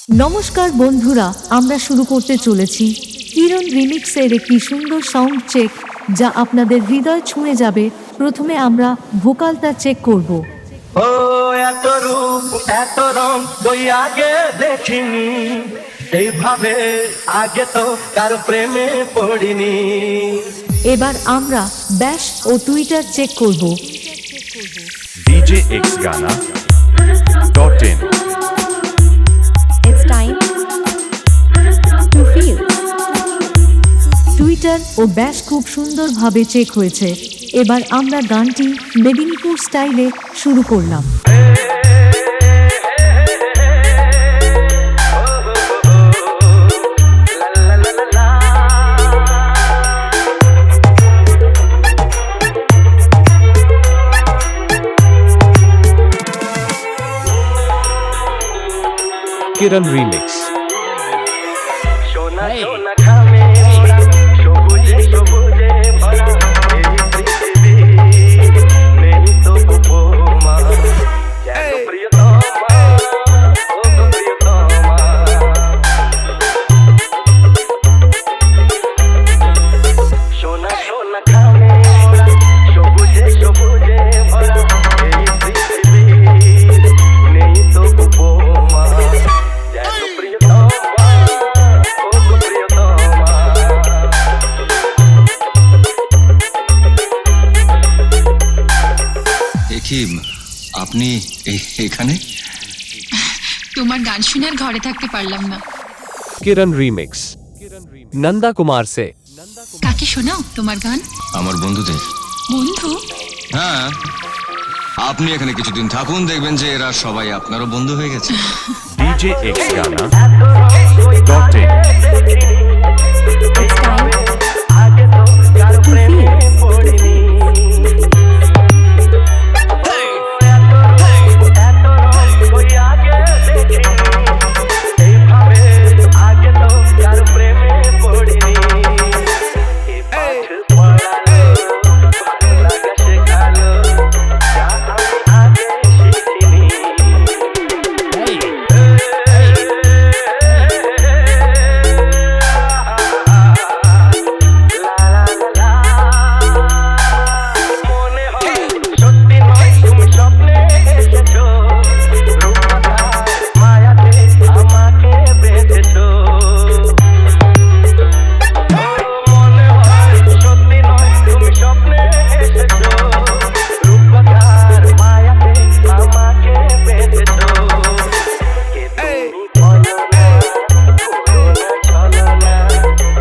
নমস্কার বন্ধুরা, আমরা শুরু করতে চলেছি কিরণ রিমিক্সের একটি সুন্দর সাউন্ড চেক, যা আপনাদের হৃদয় ছুঁয়ে যাবে। প্রথমে আমরা ভোকালটা চেক করব। ও এত রূপ এত রং তুই আগে দেখিনি, এইভাবে আগে তো কারো প্রেমে পড়িনি। এবার আমরা ব্যাশ ও টুইটার চেক করব। DJXGana.in It's time to feel. Twitter ও ব্যাশ খুব সুন্দরভাবে চেক হয়েছে। এবার আমরা গানটি মেদিনীপুর স্টাইলে শুরু করলাম। Kiran Remix. সোনা সোনা খামে ওরা সবুজে সবুজে ভরা এই পৃথিবী, নেই তো উপমা যেন প্রিয়তমা, ও গো প্রিয়তমা। সোনা সোনা খামে ওরা সবুজে সবুজে ভরা এই পৃথিবী, নেই তো উপমা যেন প্রিয়তমা, ও গো প্রিয়তমা। কি আপনি এখানে? তোমার গান শুনে আর ঘরে থাকতে পারলাম না। Kiran Remix. Nanda Kumar se. কাকে শোনাও তোমার গান? আমার বন্ধুদের। বন্ধু? হ্যাঁ, আপনি এখানে কিছুদিন থাকুন, দেখবেন যে এরা সবাই আপনারও বন্ধু হয়ে গেছে। DJXGana.in It's time আগে তো কারো প্রেমে পড়িনি। এত রং তুই আগে দেখিনি, এইভাবে আগে তো কারো প্রেমে পড়িনি। এ পাঠ পড়ালো, ভালো লাগা শেখালো, যা আমি আগে শিখিনি। মনে হয় সত্যি নয়, তুমি স্বপ্নে এসেছো, রূপকথার মায়াতে আমাকে বেঁধেছো। মনে হয় সত্যি নয়, তুমি স্বপ্নে এসেছো, রূপকথার মায়াতে আমাকে বেঁধেছো। কে তুমি বলো না, বলো না, চলো না,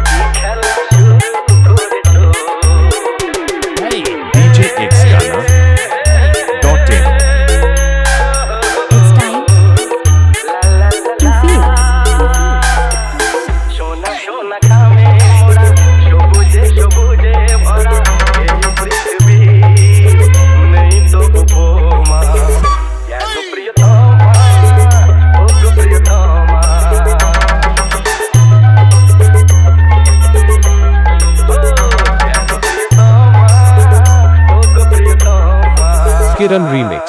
কি খেলা শুরু করেছো। DJXGana.in It's time to feel. সোনা সোনা খামে মোরা সবুজে সবুজে ভরা এই পৃথিবী, নেই তো উপমা যেন প্রিয়তমা, ও গো প্রিয়তমা। ও যেন প্রিয়তমা, ও গো প্রিয়তমা। Kiran Remix.